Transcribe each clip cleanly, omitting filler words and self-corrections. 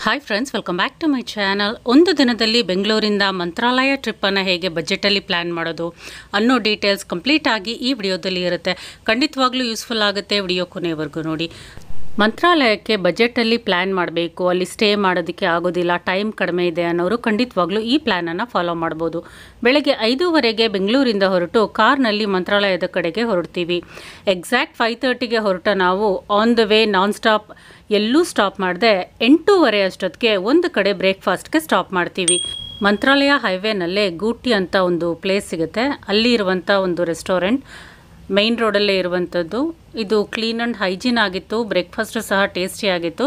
Hi friends, welcome back to my channel. ಒಂದು ದಿನದಲ್ಲಿ ಬೆಂಗಳೂರಿಂದ ಮಂತ್ರಾಲಯ ಟ್ರಿಪ್ಪನ್ನು ಹೇಗೆ ಬಜೆಟಲ್ಲಿ ಪ್ಲ್ಯಾನ್ ಮಾಡೋದು ಅನ್ನೋ ಡೀಟೇಲ್ಸ್ ಕಂಪ್ಲೀಟ್ ಆಗಿ ಈ ವಿಡಿಯೋದಲ್ಲಿ ಇರುತ್ತೆ. ಖಂಡಿತವಾಗ್ಲೂ ಯೂಸ್ಫುಲ್ ಆಗುತ್ತೆ. ವಿಡಿಯೋ ಕೊನೆವರೆಗೂ ನೋಡಿ. ಮಂತ್ರಾಲಯಕ್ಕೆ ಬಜೆಟಲ್ಲಿ ಪ್ಲ್ಯಾನ್ ಮಾಡಬೇಕು, ಅಲ್ಲಿ ಸ್ಟೇ ಮಾಡೋದಕ್ಕೆ ಆಗೋದಿಲ್ಲ, ಟೈಮ್ ಕಡಿಮೆ ಇದೆ ಅನ್ನೋರು ಖಂಡಿತವಾಗ್ಲೂ ಈ ಪ್ಲ್ಯಾನನ್ನು ಫಾಲೋ ಮಾಡ್ಬೋದು. ಬೆಳಗ್ಗೆ 5:15ಗೆ ಬೆಂಗಳೂರಿಂದ ಹೊರಟು ಕಾರ್ನಲ್ಲಿ ಮಂತ್ರಾಲಯದ ಕಡೆಗೆ ಹೊರಡ್ತೀವಿ. ಎಕ್ಸಾಕ್ಟ್ 5:30ಗೆ ಹೊರಟ ನಾವು on the way non stop ಎಲ್ಲೂ ಸ್ಟಾಪ್ ಮಾಡದೆ 8:15 ಅಷ್ಟೊತ್ತಿಗೆ ಒಂದು ಕಡೆ ಬ್ರೇಕ್ಫಾಸ್ಟ್ಗೆ ಸ್ಟಾಪ್ ಮಾಡ್ತೀವಿ. ಮಂತ್ರಾಲಯ ಹೈವೇನಲ್ಲೇ ಗೂಟಿ ಅಂತ ಒಂದು ಪ್ಲೇಸ್ ಸಿಗುತ್ತೆ. ಅಲ್ಲಿ ಇರುವಂಥ ಒಂದು ರೆಸ್ಟೋರೆಂಟ್ ಮೈನ್ ರೋಡಲ್ಲೇ ಇರುವಂಥದ್ದು. ಇದು ಕ್ಲೀನ್ ಆ್ಯಂಡ್ ಹೈಜೀನ್ ಆಗಿತ್ತು. ಬ್ರೇಕ್ಫಾಸ್ಟು ಸಹ ಟೇಸ್ಟಿಯಾಗಿತ್ತು.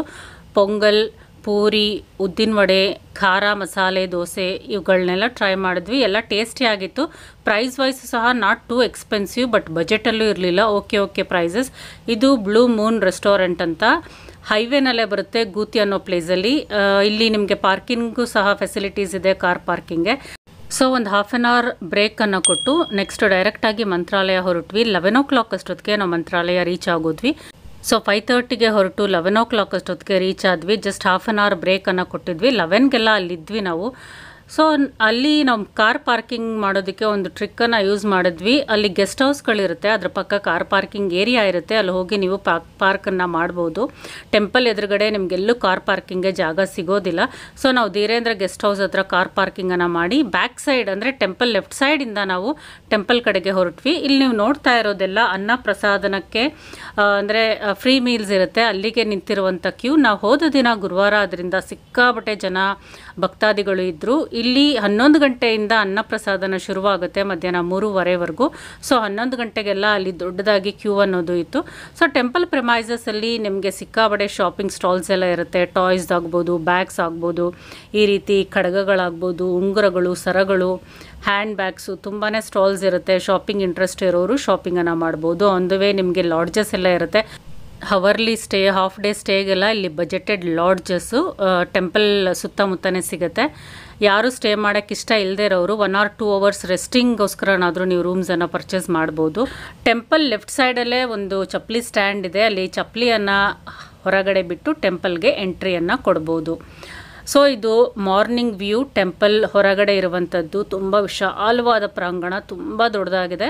ಪೊಂಗಲ್, ಪೂರಿ, ಉದ್ದಿನ ವಡೆ, ಖಾರ ಮಸಾಲೆ ದೋಸೆ ಇವುಗಳನ್ನೆಲ್ಲ ಟ್ರೈ ಮಾಡಿದ್ವಿ. ಎಲ್ಲ ಟೇಸ್ಟಿಯಾಗಿತ್ತು. ಪ್ರೈಸ್ ವೈಸ್ ಸಹ ನಾಟ್ ಟೂ ಎಕ್ಸ್ಪೆನ್ಸಿವ್, ಬಟ್ ಬಜೆಟಲ್ಲೂ ಇರಲಿಲ್ಲ. Okay prices. ಇದು ಬ್ಲೂ ಮೂನ್ ರೆಸ್ಟೋರೆಂಟ್ ಅಂತ ಹೈವೇನಲ್ಲೇ ಬರುತ್ತೆ, ಗೂತಿ ಅನ್ನೋ ಪ್ಲೇಸಲ್ಲಿ. ಇಲ್ಲಿ ನಿಮಗೆ ಪಾರ್ಕಿಂಗು ಸಹ ಫೆಸಿಲಿಟೀಸ್ ಇದೆ, ಕಾರ್ ಪಾರ್ಕಿಂಗ್ಗೆ. ಸೊ ಒಂದು ಹಾಫ್ ಆನ್ ಅವರ್ ಬ್ರೇಕನ್ನು ಕೊಟ್ಟು ನೆಕ್ಸ್ಟ್ ಡೈರೆಕ್ಟಾಗಿ ಮಂತ್ರಾಲಯ ಹೊರಟ್ವಿ. 11 o'clock ಅಷ್ಟೊತ್ತಿಗೆ ನಾವು ಮಂತ್ರಾಲಯ ರೀಚ್ ಆಗೋದ್ವಿ. ಸೊ 5:30ಗೆ ಹೊರಟು 11 o'clock ಅಷ್ಟೊತ್ತಿಗೆ ರೀಚ್ ಆದ್ವಿ. ಜಸ್ಟ್ ಹಾಫ್ ಆನ್ ಅವರ್ ಬ್ರೇಕನ್ನು ಕೊಟ್ಟಿದ್ವಿ. 11ಗೆಲ್ಲ ಅಲ್ಲಿದ್ವಿ ನಾವು. ಸೊ ಅಲ್ಲಿ ನಾವು ಕಾರ್ ಪಾರ್ಕಿಂಗ್ ಮಾಡೋದಕ್ಕೆ ಒಂದು ಟ್ರಿಕ್ಕನ್ನು ಯೂಸ್ ಮಾಡಿದ್ವಿ. ಅಲ್ಲಿ ಗೆಸ್ಟ್ ಹೌಸ್ಗಳಿರುತ್ತೆ, ಅದ್ರ ಪಕ್ಕ ಕಾರ್ ಪಾರ್ಕಿಂಗ್ ಏರಿಯಾ ಇರುತ್ತೆ. ಅಲ್ಲಿ ಹೋಗಿ ನೀವು ಪಾರ್ಕನ್ನು ಮಾಡ್ಬೋದು. ಟೆಂಪಲ್ ಎದುರುಗಡೆ ನಿಮಗೆಲ್ಲೂ ಕಾರ್ ಪಾರ್ಕಿಂಗ್ಗೆ ಜಾಗ ಸಿಗೋದಿಲ್ಲ. ಸೊ ನಾವು ಧೀರೇಂದ್ರ ಗೆಸ್ಟ್ ಹೌಸ್ ಹತ್ರ ಕಾರ್ ಪಾರ್ಕಿಂಗನ್ನು ಮಾಡಿ ಬ್ಯಾಕ್ ಸೈಡ್ ಅಂದರೆ ಟೆಂಪಲ್ ಲೆಫ್ಟ್ ಸೈಡಿಂದ ನಾವು ಟೆಂಪಲ್ ಕಡೆಗೆ ಹೊರಟ್ವಿ. ಇಲ್ಲಿ ನೀವು ನೋಡ್ತಾ ಇರೋದೆಲ್ಲ ಅನ್ನ ಪ್ರಸಾದನಕ್ಕೆ ಅಂದರೆ ಫ್ರೀ ಮೀಲ್ಸ್ ಇರುತ್ತೆ. ಅಲ್ಲಿಗೆ ನಿಂತಿರುವಂಥ ಕ್ಯೂ. ನಾವು ಹೋದ ದಿನ ಗುರುವಾರ, ಅದರಿಂದ ಸಿಕ್ಕಾಬಟ್ಟೆ ಜನ ಭಕ್ತಾದಿಗಳು ಇದ್ದರು. ಇಲ್ಲಿ 11 ಗಂಟೆಯಿಂದ ಅನ್ನಪ್ರಸಾದನ ಶುರುವಾಗುತ್ತೆ ಮಧ್ಯಾಹ್ನ 3:15ವರೆಗೂ. ಸೊ 11 ಗಂಟೆಗೆಲ್ಲ ಅಲ್ಲಿ ದೊಡ್ಡದಾಗಿ ಕ್ಯೂ ಅನ್ನೋದು ಇತ್ತು. ಸೊ ಟೆಂಪಲ್ ಪ್ರೆಮೈಸಸಲ್ಲಿ ನಿಮಗೆ ಸಿಕ್ಕಾಬಡೆ ಶಾಪಿಂಗ್ ಸ್ಟಾಲ್ಸ್ ಎಲ್ಲ ಇರುತ್ತೆ. ಟಾಯ್ಸ್ ಆಗ್ಬೋದು, ಬ್ಯಾಗ್ಸ್ ಆಗ್ಬೋದು, ಈ ರೀತಿ ಖಡ್ಗಗಳಾಗ್ಬೋದು, ಉಂಗುರಗಳು, ಸರಗಳು, ಹ್ಯಾಂಡ್ ಬ್ಯಾಗ್ಸು, ತುಂಬಾ ಸ್ಟಾಲ್ಸ್ ಇರುತ್ತೆ. ಶಾಪಿಂಗ್ ಇಂಟ್ರೆಸ್ಟ್ ಇರೋರು ಶಾಪಿಂಗನ್ನು ಮಾಡ್ಬೋದು. ಆನ್ ದ ವೇ ನಿಮಗೆ ಲಾಡ್ಜಸ್ ಎಲ್ಲ ಇರುತ್ತೆ. ಹವರ್ಲಿ ಸ್ಟೇ, ಹಾಫ್ ಡೇ ಸ್ಟೇಗೆಲ್ಲ ಇಲ್ಲಿ ಬಜೆಟೆಡ್ ಲಾಡ್ಜಸ್ಸು ಟೆಂಪಲ್ ಸುತ್ತಮುತ್ತನೇ ಸಿಗುತ್ತೆ. ಯಾರು ಸ್ಟೇ ಮಾಡೋಕ್ಕೆ ಇಷ್ಟ ಇಲ್ಲದೇ ಇರೋರು 1 or 2 hours ರೆಸ್ಟಿಂಗ್ಗೋಸ್ಕರನಾದರೂ ನೀವು ರೂಮ್ಸನ್ನು ಪರ್ಚೇಸ್ ಮಾಡ್ಬೋದು. ಟೆಂಪಲ್ ಲೆಫ್ಟ್ ಸೈಡಲ್ಲೇ ಒಂದು ಚಪ್ಪಲಿ ಸ್ಟ್ಯಾಂಡ್ ಇದೆ. ಅಲ್ಲಿ ಚಪ್ಪಲಿಯನ್ನು ಹೊರಗಡೆ ಬಿಟ್ಟು ಟೆಂಪಲ್ಗೆ ಎಂಟ್ರಿಯನ್ನು ಕೊಡ್ಬೋದು. ಸೊ ಇದು ಮಾರ್ನಿಂಗ್ ವ್ಯೂ. ಟೆಂಪಲ್ ಹೊರಗಡೆ ಇರುವಂಥದ್ದು ತುಂಬ ವಿಶಾಲವಾದ ಪ್ರಾಂಗಣ, ತುಂಬ ದೊಡ್ಡದಾಗಿದೆ.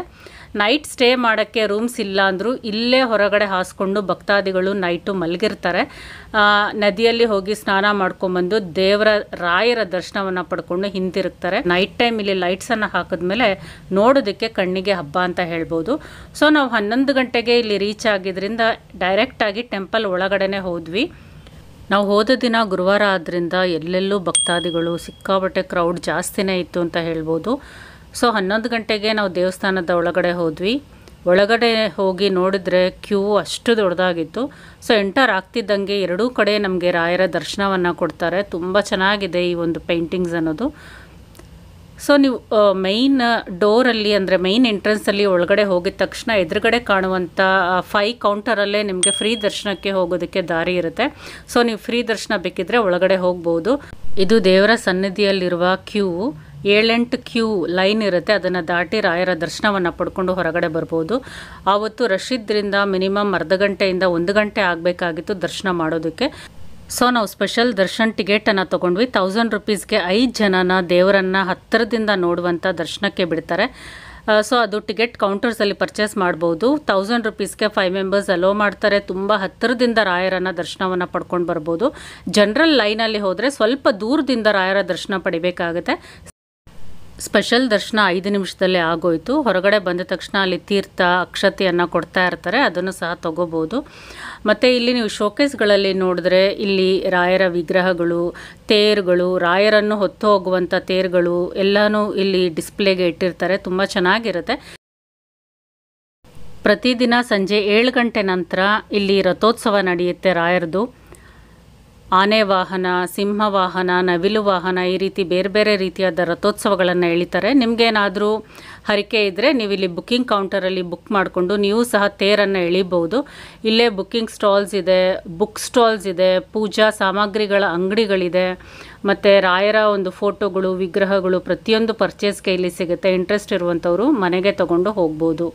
ನೈಟ್ ಸ್ಟೇ ಮಾಡೋಕ್ಕೆ ರೂಮ್ಸ್ ಇಲ್ಲ ಅಂದರೂ ಇಲ್ಲೇ ಹೊರಗಡೆ ಹಾಸ್ಕೊಂಡು ಭಕ್ತಾದಿಗಳು ನೈಟು ಮಲಗಿರ್ತಾರೆ. ನದಿಯಲ್ಲಿ ಹೋಗಿ ಸ್ನಾನ ಮಾಡ್ಕೊಂಬಂದು ರಾಯರ ದರ್ಶನವನ್ನು ಪಡ್ಕೊಂಡು ಹಿಂತಿರುಗ್ತಾರೆ. ನೈಟ್ ಟೈಮ್ ಇಲ್ಲಿ ಲೈಟ್ಸನ್ನು ಹಾಕಿದ್ಮೇಲೆ ನೋಡೋದಕ್ಕೆ ಕಣ್ಣಿಗೆ ಹಬ್ಬ ಅಂತ ಹೇಳ್ಬೋದು. ಸೊ ನಾವು 11 ಗಂಟೆಗೆ ಇಲ್ಲಿ ರೀಚ್ ಆಗಿದ್ದರಿಂದ ಡೈರೆಕ್ಟಾಗಿ ಟೆಂಪಲ್ ಒಳಗಡೆನೆ ಹೋದ್ವಿ. ನಾವು ಹೋದ ದಿನ ಗುರುವಾರ ಆದ್ದರಿಂದ ಎಲ್ಲೆಲ್ಲೂ ಭಕ್ತಾದಿಗಳು, ಸಿಕ್ಕಾಬಟ್ಟೆ ಕ್ರೌಡ್ ಜಾಸ್ತಿನೇ ಇತ್ತು ಅಂತ ಹೇಳ್ಬೋದು. ಸೊ 11 ಗಂಟೆಗೆ ನಾವು ದೇವಸ್ಥಾನದ ಒಳಗಡೆ ಹೋದ್ವಿ. ಒಳಗಡೆ ಹೋಗಿ ನೋಡಿದ್ರೆ ಕ್ಯೂ ಅಷ್ಟು ದೊಡ್ಡದಾಗಿತ್ತು. ಸೊ ಎಂಟರ್ ಆಗ್ತಿದ್ದಂಗೆ ಎರಡೂ ಕಡೆ ನಮಗೆ ರಾಯರ ದರ್ಶನವನ್ನು ಕೊಡ್ತಾರೆ. ತುಂಬ ಚೆನ್ನಾಗಿದೆ ಈ ಒಂದು ಪೇಂಟಿಂಗ್ಸ್ ಅನ್ನೋದು. ಸೊ ನೀವು ಮೈನ್ ಡೋರಲ್ಲಿ ಅಂದರೆ ಮೈನ್ ಎಂಟ್ರೆನ್ಸಲ್ಲಿ ಒಳಗಡೆ ಹೋಗಿದ ತಕ್ಷಣ ಎದುರುಗಡೆ ಕಾಣುವಂಥ 5 ಕೌಂಟರಲ್ಲೇ ನಿಮಗೆ ಫ್ರೀ ದರ್ಶನಕ್ಕೆ ಹೋಗೋದಕ್ಕೆ ದಾರಿ ಇರುತ್ತೆ. ಸೊ ನೀವು ಫ್ರೀ ದರ್ಶನ ಬೇಕಿದ್ರೆ ಒಳಗಡೆ ಹೋಗ್ಬೋದು. ಇದು ದೇವರ ಸನ್ನಿಧಿಯಲ್ಲಿರುವ ಕ್ಯೂ. 7-8 ಕ್ಯೂ ಲೈನ್ ಇರುತ್ತೆ. ಅದನ್ನು ದಾಟಿ ರಾಯರ ದರ್ಶನವನ್ನು ಪಡ್ಕೊಂಡು ಹೊರಗಡೆ ಬರ್ಬೋದು. ಆವತ್ತು ರಶ್ ಇದ್ರಿಂದ ಮಿನಿಮಮ್ ಅರ್ಧ ಗಂಟೆಯಿಂದ 1 ಗಂಟೆ ಆಗಬೇಕಾಗಿತ್ತು ದರ್ಶನ ಮಾಡೋದಕ್ಕೆ. ಸೊ ನಾವು ಸ್ಪೆಷಲ್ ದರ್ಶನ್ ಟಿಕೆಟನ್ನು ತೊಗೊಂಡ್ವಿ. 1000 rupeesಗೆ 5 ಜನನ ದೇವರನ್ನು ಹತ್ತಿರದಿಂದ ನೋಡುವಂಥ ದರ್ಶನಕ್ಕೆ ಬಿಡ್ತಾರೆ. ಸೊ ಅದು ಟಿಕೆಟ್ ಕೌಂಟರ್ಸಲ್ಲಿ ಪರ್ಚೇಸ್ ಮಾಡ್ಬೋದು. 1000 rupeesಗೆ 5 members ಅಲೋ ಮಾಡ್ತಾರೆ. ತುಂಬ ಹತ್ತಿರದಿಂದ ರಾಯರನ್ನು ದರ್ಶನವನ್ನು ಪಡ್ಕೊಂಡು ಬರ್ಬೋದು. ಜನರಲ್ ಲೈನಲ್ಲಿ ಹೋದರೆ ಸ್ವಲ್ಪ ದೂರದಿಂದ ರಾಯರ ದರ್ಶನ ಪಡಿಬೇಕಾಗುತ್ತೆ. ಸ್ಪೆಷಲ್ ದರ್ಶನ 5 ನಿಮಿಷದಲ್ಲೇ ಆಗೋಯಿತು. ಹೊರಗಡೆ ಬಂದ ತಕ್ಷಣ ಅಲ್ಲಿ ತೀರ್ಥ, ಅಕ್ಷತೆಯನ್ನು ಕೊಡ್ತಾ ಇರ್ತಾರೆ, ಅದನ್ನು ಸಹ ತೊಗೋಬೋದು. ಮತ್ತು ಇಲ್ಲಿ ನೀವು ಶೋಕೇಸ್ಗಳಲ್ಲಿ ನೋಡಿದ್ರೆ ಇಲ್ಲಿ ರಾಯರ ವಿಗ್ರಹಗಳು, ತೇರುಗಳು, ರಾಯರನ್ನು ಹೊತ್ತು ಹೋಗುವಂಥ ತೇರುಗಳು ಎಲ್ಲನೂ ಇಲ್ಲಿ ಡಿಸ್ಪ್ಲೇಗೆ ಇಟ್ಟಿರ್ತಾರೆ. ತುಂಬ ಚೆನ್ನಾಗಿರುತ್ತೆ. ಪ್ರತಿದಿನ ಸಂಜೆ 7 ಗಂಟೆ ನಂತರ ಇಲ್ಲಿ ರಥೋತ್ಸವ ನಡೆಯುತ್ತೆ ರಾಯರದು. ಆನೆ ವಾಹನ, ಸಿಂಹ ವಾಹನ, ನವಿಲು ವಾಹನ, ಈ ರೀತಿ ಬೇರೆ ಬೇರೆ ರೀತಿಯಾದ ರಥೋತ್ಸವಗಳನ್ನು ಎಳಿತಾರೆ. ನಿಮಗೇನಾದರೂ ಹರಿಕೆ ಇದ್ದರೆ ನೀವು ಇಲ್ಲಿ ಬುಕ್ಕಿಂಗ್ ಕೌಂಟರಲ್ಲಿ ಬುಕ್ ಮಾಡಿಕೊಂಡು ನೀವು ಸಹ ತೇರನ್ನು ಎಳಿಬೋದು. ಇಲ್ಲೇ ಬುಕ್ಕಿಂಗ್ ಸ್ಟಾಲ್ಸ್ ಇದೆ, ಬುಕ್ ಸ್ಟಾಲ್ಸ್ ಇದೆ, ಪೂಜಾ ಸಾಮಗ್ರಿಗಳ ಅಂಗಡಿಗಳಿದೆ, ಮತ್ತು ರಾಯರ ಒಂದು ಫೋಟೋಗಳು, ವಿಗ್ರಹಗಳು ಪ್ರತಿಯೊಂದು ಪರ್ಚೇಸ್ಗೆ ಇಲ್ಲಿ ಸಿಗುತ್ತೆ. ಇಂಟ್ರೆಸ್ಟ್ ಇರುವಂಥವರು ಮನೆಗೆ ತೊಗೊಂಡು ಹೋಗ್ಬೋದು.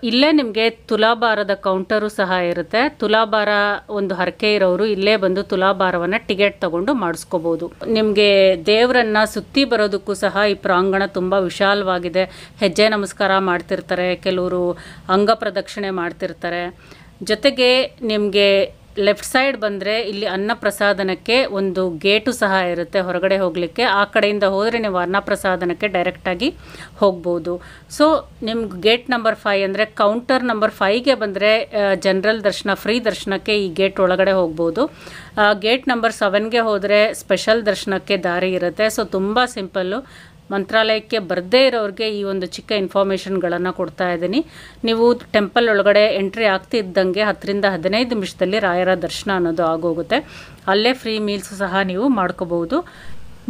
ಇಲ್ಲೇ ನಿಮಗೆ ತುಲಾಭಾರದ ಕೌಂಟರು ಸಹ ಇರುತ್ತೆ. ತುಲಾಭಾರ ಒಂದು ಹರಕೆ ಇರೋರು ಇಲ್ಲೇ ಬಂದು ತುಲಾಭಾರವನ್ನು ಟಿಕೆಟ್ ತಗೊಂಡು ಮಾಡಿಸ್ಕೋಬೋದು. ನಿಮಗೆ ದೇವರನ್ನ ಸುತ್ತಿ ಬರೋದಕ್ಕೂ ಸಹ ಈ ಪ್ರಾಂಗಣ ತುಂಬ ವಿಶಾಲವಾಗಿದೆ. ಹೆಜ್ಜೆ ನಮಸ್ಕಾರ ಮಾಡ್ತಿರ್ತಾರೆ, ಕೆಲವರು ಅಂಗ ಪ್ರದಕ್ಷಿಣೆ ಮಾಡ್ತಿರ್ತಾರೆ. ಜೊತೆಗೆ ನಿಮಗೆ ಲೆಫ್ಟ್ ಸೈಡ್ ಬಂದರೆ ಇಲ್ಲಿ ಅನ್ನಪ್ರಸಾದನಕ್ಕೆ ಒಂದು ಗೇಟು ಸಹ ಇರುತ್ತೆ ಹೊರಗಡೆ ಹೋಗಲಿಕ್ಕೆ. ಆ ಕಡೆಯಿಂದ ಹೋದರೆ ನೀವು ಅನ್ನಪ್ರಸಾದನಕ್ಕೆ ಡೈರೆಕ್ಟಾಗಿ ಹೋಗ್ಬೋದು. ಸೊ ನಿಮ್ಗೆ ಗೇಟ್ ನಂಬರ್ 5 ಅಂದರೆ ಕೌಂಟರ್ ನಂಬರ್ 5ಗೆ ಬಂದರೆ ಜನರಲ್ ದರ್ಶನ, ಫ್ರೀ ದರ್ಶನಕ್ಕೆ ಈ ಗೇಟ್ ಒಳಗಡೆ ಹೋಗ್ಬೋದು. ಗೇಟ್ ನಂಬರ್ 7ಗೆ ಹೋದರೆ ಸ್ಪೆಷಲ್ ದರ್ಶನಕ್ಕೆ ದಾರಿ ಇರುತ್ತೆ. ಸೊ ತುಂಬ ಸಿಂಪಲ್ಲು. ಮಂತ್ರಾಲಯಕ್ಕೆ ಬರದೇ ಇರೋರಿಗೆ ಈ ಒಂದು ಚಿಕ್ಕ ಇನ್ಫಾರ್ಮೇಷನ್ಗಳನ್ನು ಕೊಡ್ತಾ ಇದ್ದೀನಿ. ನೀವು ಟೆಂಪಲ್ ಒಳಗಡೆ ಎಂಟ್ರಿ ಆಗ್ತಿದ್ದಂಗೆ 10 ರಿಂದ 15 ನಿಮಿಷದಲ್ಲಿ ರಾಯರ ದರ್ಶನ ಅನ್ನೋದು ಆಗೋಗುತ್ತೆ. ಅಲ್ಲೇ ಫ್ರೀ ಮೀಲ್ಸ್ ಸಹ ನೀವು ಮಾಡ್ಕೋಬಹುದು.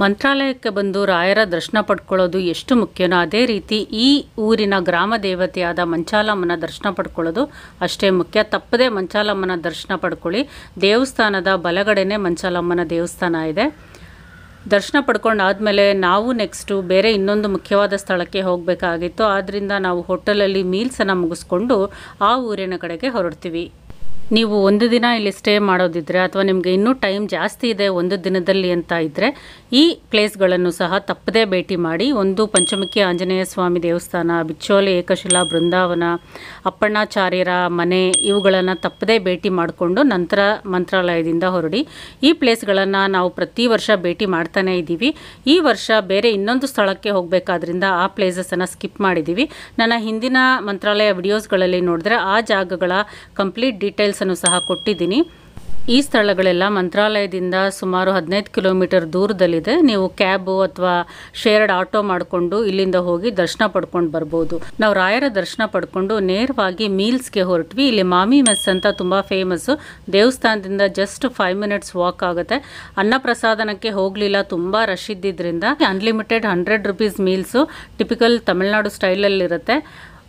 ಮಂತ್ರಾಲಯಕ್ಕೆ ಬಂದು ರಾಯರ ದರ್ಶನ ಪಡ್ಕೊಳ್ಳೋದು ಎಷ್ಟು ಮುಖ್ಯನೋ ಅದೇ ರೀತಿ ಈ ಊರಿನ ಗ್ರಾಮ ದೇವತೆಯಾದ ಮಂಚಾಲಮ್ಮನ ದರ್ಶನ ಪಡ್ಕೊಳ್ಳೋದು ಅಷ್ಟೇ ಮುಖ್ಯ. ತಪ್ಪದೆ ಮಂಚಾಲಮ್ಮನ ದರ್ಶನ ಪಡ್ಕೊಳ್ಳಿ. ದೇವಸ್ಥಾನದ ಬಲಗಡೆನೇ ಮಂಚಾಲಮ್ಮನ ದೇವಸ್ಥಾನ ಇದೆ. ದರ್ಶನ ಪಡ್ಕೊಂಡಾದಮೇಲೆ ನಾವು ನೆಕ್ಸ್ಟು ಬೇರೆ ಇನ್ನೊಂದು ಮುಖ್ಯವಾದ ಸ್ಥಳಕ್ಕೆ ಹೋಗಬೇಕಾಗಿತ್ತು. ಆದ್ದರಿಂದ ನಾವು ಹೋಟೆಲಲ್ಲಿ ಮೀಲ್ಸನ್ನು ಮುಗಿಸ್ಕೊಂಡು ಆ ಊರಿನ ಕಡೆಗೆ ಹೊರಡ್ತೀವಿ. ನೀವು ಒಂದು ದಿನ ಇಲ್ಲಿ ಸ್ಟೇ ಮಾಡೋದಿದ್ರೆ ಅಥವಾ ನಿಮಗೆ ಇನ್ನೂ ಟೈಮ್ ಜಾಸ್ತಿ ಇದೆ ಒಂದು ದಿನದಲ್ಲಿ ಅಂತ ಇದ್ದರೆ ಈ ಪ್ಲೇಸ್ಗಳನ್ನು ಸಹ ತಪ್ಪದೇ ಭೇಟಿ ಮಾಡಿ. ಒಂದು ಪಂಚಮುಖಿ ಆಂಜನೇಯ ಸ್ವಾಮಿ ದೇವಸ್ಥಾನ, ಬಿಚ್ಚೋಲಿ ಏಕಶಿಲಾ ಬೃಂದಾವನ, ಅಪ್ಪಣ್ಣಾಚಾರ್ಯರ ಮನೆ, ಇವುಗಳನ್ನು ತಪ್ಪದೇ ಭೇಟಿ ಮಾಡಿಕೊಂಡು ನಂತರ ಮಂತ್ರಾಲಯದಿಂದ ಹೊರಡಿ. ಈ ಪ್ಲೇಸ್ಗಳನ್ನು ನಾವು ಪ್ರತಿ ವರ್ಷ ಭೇಟಿ ಮಾಡ್ತಾನೇ ಇದ್ದೀವಿ. ಈ ವರ್ಷ ಬೇರೆ ಇನ್ನೊಂದು ಸ್ಥಳಕ್ಕೆ ಹೋಗಬೇಕಾದ್ರಿಂದ ಆ ಪ್ಲೇಸಸನ್ನು ಸ್ಕಿಪ್ ಮಾಡಿದ್ದೀವಿ. ನನ್ನ ಹಿಂದಿನ ಮಂತ್ರಾಲಯ ವಿಡಿಯೋಸ್ಗಳಲ್ಲಿ ನೋಡಿದ್ರೆ ಆ ಜಾಗಗಳ ಕಂಪ್ಲೀಟ್ ಡೀಟೇಲ್ಸ್ ಅನ್ನು ಸಹ ಕೊಟ್ಟಿದ್ದೀನಿ. ಈ ಸ್ಥಳಗಳೆಲ್ಲ ಮಂತ್ರಾಲಯದಿಂದ ಸುಮಾರು 15 ಕಿಲೋಮೀಟರ್ ದೂರದಲ್ಲಿದೆ. ನೀವು ಕ್ಯಾಬು ಅಥವಾ ಶೇರ್ಡ್ ಆಟೋ ಮಾಡಿಕೊಂಡು ಇಲ್ಲಿಂದ ಹೋಗಿ ದರ್ಶನ ಪಡ್ಕೊಂಡು ಬರ್ಬೋದು. ನಾವು ರಾಯರ ದರ್ಶನ ಪಡ್ಕೊಂಡು ನೇರವಾಗಿ ಮೀಲ್ಸ್ಗೆ ಹೊರಟ್ವಿ. ಇಲ್ಲಿ ಮಾಮಿ ಮೆಸ್ ಅಂತ ತುಂಬ ಫೇಮಸ್ಸು. ದೇವಸ್ಥಾನದಿಂದ ಜಸ್ಟ್ 5 ಮಿನಿಟ್ಸ್ ವಾಕ್ ಆಗುತ್ತೆ. ಅನ್ನಪ್ರಸಾದನಕ್ಕೆ ಹೋಗಲಿಲ್ಲ, ತುಂಬ ರಶ್ ಇದ್ದಿದ್ದರಿಂದ unlimited 100 rupees meals typical Tamil Nadu ಸ್ಟೈಲಲ್ಲಿರುತ್ತೆ.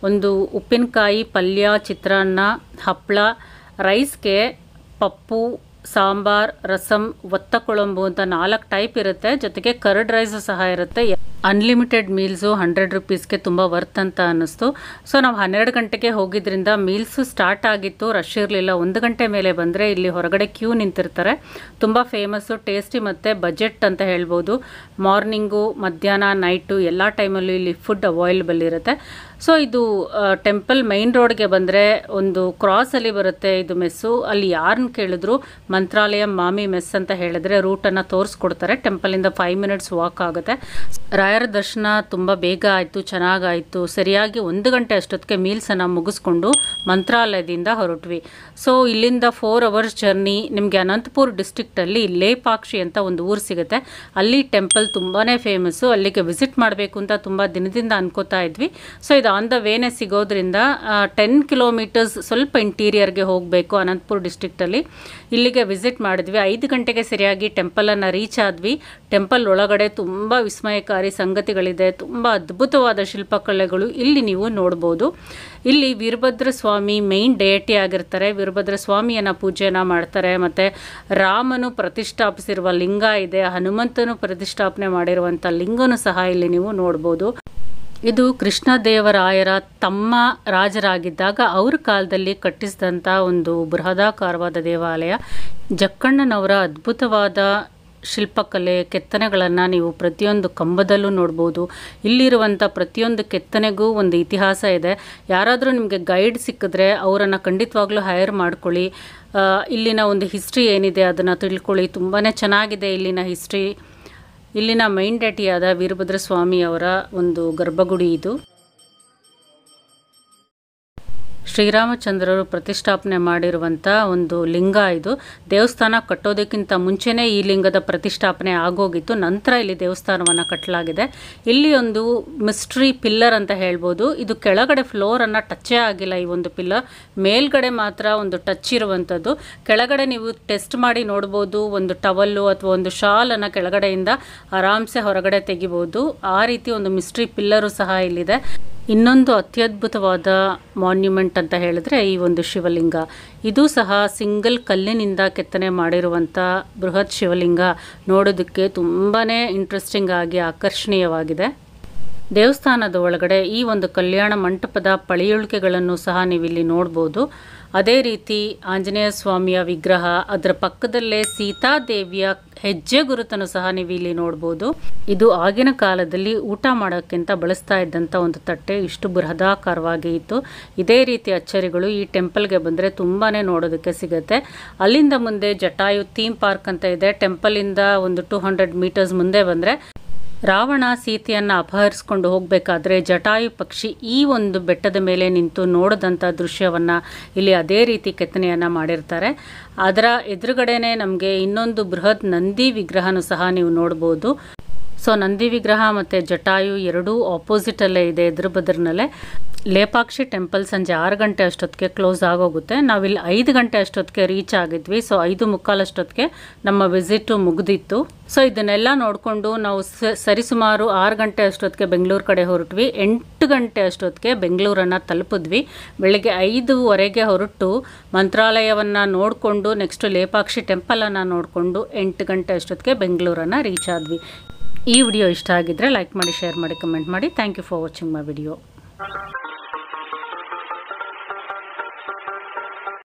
ಒಂದು ಉಪ್ಪಿನಕಾಯಿ, ಪಲ್ಯ, ಚಿತ್ರಾನ್ನ, ಹಪ್ಪಳ, ರೈಸ್ಗೆ ಪಪ್ಪು, ಸಾಂಬಾರ್, ರಸಮ್, ಒತ್ತ ಕೊಳಂಬು ಅಂತ 4 ಟೈಪ್ ಇರುತ್ತೆ. ಜೊತೆಗೆ ಕರ್ಡ್ ರೈಸು ಸಹ ಇರುತ್ತೆ. ಅನ್ಲಿಮಿಟೆಡ್ ಮೀಲ್ಸು 100 ರೂಪೀಸ್ಗೆ ತುಂಬ ವರ್ತ್ ಅಂತ ಅನ್ನಿಸ್ತು. ಸೊ ನಾವು 12 ಗಂಟೆಗೆ ಹೋಗಿದ್ರಿಂದ ಮೀಲ್ಸು ಸ್ಟಾರ್ಟ್ ಆಗಿತ್ತು, ರಶ್ ಇರಲಿಲ್ಲ. 1 ಗಂಟೆ ಮೇಲೆ ಬಂದರೆ ಇಲ್ಲಿ ಹೊರಗಡೆ ಕ್ಯೂ ನಿಂತಿರ್ತಾರೆ. ತುಂಬ ಫೇಮಸ್ಸು, ಟೇಸ್ಟಿ ಮತ್ತು ಬಜೆಟ್ ಅಂತ ಹೇಳ್ಬೋದು. ಮಾರ್ನಿಂಗು, ಮಧ್ಯಾಹ್ನ, ನೈಟು ಎಲ್ಲ ಟೈಮಲ್ಲೂ ಇಲ್ಲಿ ಫುಡ್ ಅವೈಲೇಬಲ್ ಇರುತ್ತೆ. ಸೊ ಇದು ಟೆಂಪಲ್ ಮೈನ್ ರೋಡ್ಗೆ ಬಂದರೆ ಒಂದು ಕ್ರಾಸಲ್ಲಿ ಬರುತ್ತೆ ಇದು ಮೆಸ್ಸು. ಅಲ್ಲಿ ಯಾರನ್ನ ಕೇಳಿದ್ರು ಮಂತ್ರಾಲಯ ಮಾಮಿ ಮೆಸ್ ಅಂತ ಹೇಳಿದ್ರೆ ರೂಟನ್ನು ತೋರಿಸ್ಕೊಡ್ತಾರೆ. ಟೆಂಪಲಿಂದ 5 ಮಿನಿಟ್ಸ್ ವಾಕ್ ಆಗುತ್ತೆ. ರಾಯರ ದರ್ಶನ ತುಂಬ ಬೇಗ ಆಯಿತು, ಚೆನ್ನಾಗಾಯಿತು. ಸರಿಯಾಗಿ 1 ಗಂಟೆ ಅಷ್ಟೊತ್ತಿಗೆ ಮೀಲ್ಸನ್ನು ಮುಗಿಸ್ಕೊಂಡು ಮಂತ್ರಾಲಯದಿಂದ ಹೊರಟ್ವಿ. ಸೊ ಇಲ್ಲಿಂದ 4 ಅವರ್ಸ್ ಜರ್ನಿ. ನಿಮಗೆ ಅನಂತಪುರ ಡಿಸ್ಟ್ರಿಕ್ಟಲ್ಲಿ ಲೇಪಾಕ್ಷಿ ಅಂತ ಒಂದು ಊರು ಸಿಗುತ್ತೆ. ಅಲ್ಲಿ ಟೆಂಪಲ್ ತುಂಬಾ ಫೇಮಸ್ಸು. ಅಲ್ಲಿಗೆ ವಿಸಿಟ್ ಮಾಡಬೇಕು ಅಂತ ತುಂಬ ದಿನದಿಂದ ಅನ್ಕೋತಾ ಇದ್ವಿ. ಸೊ ಇದು ಆನ್ ದ ವೇನೆ ಸಿಗೋದ್ರಿಂದ 10 ಕಿಲೋಮೀಟರ್ಸ್ ಸ್ವಲ್ಪ ಇಂಟೀರಿಯರ್ಗೆ ಹೋಗಬೇಕು ಅನಂತಪುರ ಡಿಸ್ಟ್ರಿಕ್ಟಲ್ಲಿ. ಇಲ್ಲಿಗೆ ವಿಸಿಟ್ ಮಾಡಿದ್ವಿ. 5 ಗಂಟೆಗೆ ಸರಿಯಾಗಿ ಟೆಂಪಲನ್ನು ರೀಚ್ ಆದ್ವಿ. ಟೆಂಪಲ್ ಒಳಗಡೆ ತುಂಬ ವಿಸ್ಮಯಕಾರಿ ಸಂಗತಿಗಳಿದೆ. ತುಂಬ ಅದ್ಭುತವಾದ ಶಿಲ್ಪಕಲೆಗಳು ಇಲ್ಲಿ ನೀವು ನೋಡ್ಬೋದು. ಇಲ್ಲಿ ವೀರಭದ್ರ ಸ್ವಾಮಿ ಮೇನ್ ಡೇಟಿ ಆಗಿರ್ತಾರೆ. ವೀರಭದ್ರ ಸ್ವಾಮಿಯನ್ನು ಪೂಜೆಯನ್ನು ಮಾಡ್ತಾರೆ. ಮತ್ತು ರಾಮನು ಪ್ರತಿಷ್ಠಾಪಿಸಿರುವ ಲಿಂಗ ಇದೆ, ಹನುಮಂತನು ಪ್ರತಿಷ್ಠಾಪನೆ ಮಾಡಿರುವಂಥ ಲಿಂಗನೂ ಸಹ ಇಲ್ಲಿ ನೀವು ನೋಡ್ಬೋದು. ಇದು ಕೃಷ್ಣದೇವರಾಯರ ತಮ್ಮ ರಾಜರಾಗಿದ್ದಾಗ ಅವ್ರ ಕಾಲದಲ್ಲಿ ಕಟ್ಟಿಸಿದಂಥ ಒಂದು ಬೃಹದಾಕಾರವಾದ ದೇವಾಲಯ. ಜಕ್ಕಣ್ಣನವರ ಅದ್ಭುತವಾದ ಶಿಲ್ಪಕಲೆ, ಕೆತ್ತನೆಗಳನ್ನು ನೀವು ಪ್ರತಿಯೊಂದು ಕಂಬದಲ್ಲೂ ನೋಡ್ಬೋದು. ಇಲ್ಲಿರುವಂಥ ಪ್ರತಿಯೊಂದು ಕೆತ್ತನೆಗೂ ಒಂದು ಇತಿಹಾಸ ಇದೆ. ಯಾರಾದರೂ ನಿಮಗೆ ಗೈಡ್ ಸಿಕ್ಕಿದ್ರೆ ಅವರನ್ನು ಖಂಡಿತವಾಗ್ಲೂ ಹೈರ್ ಮಾಡ್ಕೊಳ್ಳಿ. ಇಲ್ಲಿನ ಒಂದು ಹಿಸ್ಟ್ರಿ ಏನಿದೆ ಅದನ್ನು ತಿಳ್ಕೊಳ್ಳಿ. ತುಂಬಾ ಚೆನ್ನಾಗಿದೆ ಇಲ್ಲಿನ ಹಿಸ್ಟ್ರಿ. ಇಲ್ಲಿನ ಮೈನ್ ಡೇಟಿಯಾದ ವೀರಭದ್ರ ಸ್ವಾಮಿಯವರ ಒಂದು ಗರ್ಭಗುಡಿ ಇದು. ಶ್ರೀರಾಮಚಂದ್ರರು ಪ್ರತಿಷ್ಠಾಪನೆ ಮಾಡಿರುವಂಥ ಒಂದು ಲಿಂಗ ಇದು. ದೇವಸ್ಥಾನ ಕಟ್ಟೋದಕ್ಕಿಂತ ಮುಂಚೆನೇ ಈ ಲಿಂಗದ ಪ್ರತಿಷ್ಠಾಪನೆ ಆಗೋಗಿತ್ತು. ನಂತರ ಇಲ್ಲಿ ದೇವಸ್ಥಾನವನ್ನು ಕಟ್ಟಲಾಗಿದೆ. ಇಲ್ಲಿ ಒಂದು ಮಿಸ್ಟ್ರಿ ಪಿಲ್ಲರ್ ಅಂತ ಹೇಳ್ಬೋದು. ಇದು ಕೆಳಗಡೆ ಫ್ಲೋರನ್ನು ಟಚ್ಚೇ ಆಗಿಲ್ಲ. ಈ ಒಂದು ಪಿಲ್ಲರ್ ಮೇಲ್ಗಡೆ ಮಾತ್ರ ಒಂದು ಟಚ್ ಇರುವಂಥದ್ದು. ಕೆಳಗಡೆ ನೀವು ಟೆಸ್ಟ್ ಮಾಡಿ ನೋಡ್ಬೋದು. ಒಂದು ಟವಲ್ಲು ಅಥವಾ ಒಂದು ಶಾಲನ್ನು ಕೆಳಗಡೆಯಿಂದ ಆರಾಮ್ಸೆ ಹೊರಗಡೆ ತೆಗಿಬೋದು. ಆ ರೀತಿ ಒಂದು ಮಿಸ್ಟ್ರಿ ಪಿಲ್ಲರು ಸಹ ಇಲ್ಲಿದೆ. ಇನ್ನೊಂದು ಅತ್ಯದ್ಭುತವಾದ ಮಾನ್ಯುಮೆಂಟ್ ಅಂತ ಹೇಳಿದ್ರೆ ಈ ಒಂದು ಶಿವಲಿಂಗ. ಇದು ಸಹ ಸಿಂಗಲ್ ಕಲ್ಲಿನಿಂದ ಕೆತ್ತನೆ ಮಾಡಿರುವಂಥ ಬೃಹತ್ ಶಿವಲಿಂಗ. ನೋಡೋದಕ್ಕೆ ತುಂಬಾ ಇಂಟ್ರೆಸ್ಟಿಂಗ್ ಆಗಿ ಆಕರ್ಷಣೀಯವಾಗಿದೆ. ದೇವಸ್ಥಾನದ ಒಳಗಡೆ ಈ ಒಂದು ಕಲ್ಯಾಣ ಮಂಟಪದ ಪಳಿಯುಳಿಕೆಗಳನ್ನು ಸಹ ನೀವಿಲ್ಲಿ ನೋಡ್ಬೋದು. ಅದೇ ರೀತಿ ಆಂಜನೇಯ ಸ್ವಾಮಿಯ ವಿಗ್ರಹ, ಅದರ ಪಕ್ಕದಲ್ಲೇ ಸೀತಾದೇವಿಯ ಹೆಜ್ಜೆ ಗುರುತನ್ನು ಸಹ ನೀವು ಇಲ್ಲಿ ನೋಡ್ಬೋದು. ಇದು ಆಗಿನ ಕಾಲದಲ್ಲಿ ಊಟ ಮಾಡೋಕ್ಕಿಂತ ಬಳಸ್ತಾ ಇದ್ದಂಥ ಒಂದು ತಟ್ಟೆ, ಇಷ್ಟು ಬೃಹದಾಕಾರವಾಗಿ ಇತ್ತು. ಇದೇ ರೀತಿ ಅಚ್ಚರಿಗಳು ಈ ಟೆಂಪಲ್ಗೆ ಬಂದರೆ ತುಂಬಾ ನೋಡೋದಕ್ಕೆ ಸಿಗುತ್ತೆ. ಅಲ್ಲಿಂದ ಮುಂದೆ ಜಟಾಯು ಥೀಮ್ ಪಾರ್ಕ್ ಅಂತ ಇದೆ. ಟೆಂಪಲಿಂದ ಒಂದು 200 ಮೀಟರ್ಸ್ ಮುಂದೆ ಬಂದರೆ ರಾವಣ ಸೀತೆಯನ್ನು ಅಪಹರಿಸ್ಕೊಂಡು ಹೋಗಬೇಕಾದ್ರೆ ಜಟಾಯು ಪಕ್ಷಿ ಈ ಒಂದು ಬೆಟ್ಟದ ಮೇಲೆ ನಿಂತು ನೋಡಿದಂಥ ದೃಶ್ಯವನ್ನು ಇಲ್ಲಿ ಅದೇ ರೀತಿ ಕೆತ್ತನೆಯನ್ನು ಮಾಡಿರ್ತಾರೆ. ಅದರ ಎದುರುಗಡೆನೆ ನಮಗೆ ಇನ್ನೊಂದು ಬೃಹತ್ ನಂದಿ ವಿಗ್ರಹನೂ ಸಹ ನೀವು ನೋಡ್ಬೋದು. ಸೊ ನಂದಿ ವಿಗ್ರಹ ಮತ್ತು ಜಟಾಯು ಎರಡೂ ಆಪೋಸಿಟಲ್ಲೇ ಇದೆ, ಎದುರು ಬದರ್ನಲ್ಲೇ. ಲೇಪಾಕ್ಷಿ ಟೆಂಪಲ್ ಸಂಜೆ 6 ಗಂಟೆ ಅಷ್ಟೊತ್ತಿಗೆ ಕ್ಲೋಸ್ ಆಗೋಗುತ್ತೆ. ನಾವಿಲ್ಲಿ 5 ಗಂಟೆ ಅಷ್ಟೊತ್ತಿಗೆ ರೀಚ್ ಆಗಿದ್ವಿ. ಸೊ 5:45 ಅಷ್ಟೊತ್ತಿಗೆ ನಮ್ಮ ವಿಸಿಟು ಮುಗಿದಿತ್ತು. ಸೊ ಇದನ್ನೆಲ್ಲ ನೋಡಿಕೊಂಡು ನಾವು ಸರಿಸುಮಾರು 6 ಗಂಟೆ ಅಷ್ಟೊತ್ತಿಗೆ ಬೆಂಗಳೂರು ಕಡೆ ಹೊರಟ್ವಿ. 8 ಗಂಟೆ ಅಷ್ಟೊತ್ತಿಗೆ ಬೆಂಗಳೂರನ್ನು ತಲುಪಿದ್ವಿ. ಬೆಳಗ್ಗೆ 5:15 ಹೊರಟು ಮಂತ್ರಾಲಯವನ್ನು ನೋಡಿಕೊಂಡು ನೆಕ್ಸ್ಟ್ ಲೇಪಾಕ್ಷಿ ಟೆಂಪಲನ್ನು ನೋಡಿಕೊಂಡು 8 ಗಂಟೆ ಅಷ್ಟೊತ್ತಿಗೆ ಬೆಂಗಳೂರನ್ನು ರೀಚ್ ಆದ್ವಿ. ಈ ವಿಡಿಯೋ ಇಷ್ಟ ಆಗಿದ್ದರೆ ಲೈಕ್ ಮಾಡಿ, ಶೇರ್ ಮಾಡಿ, ಕಮೆಂಟ್ ಮಾಡಿ. Thank you for watching my video.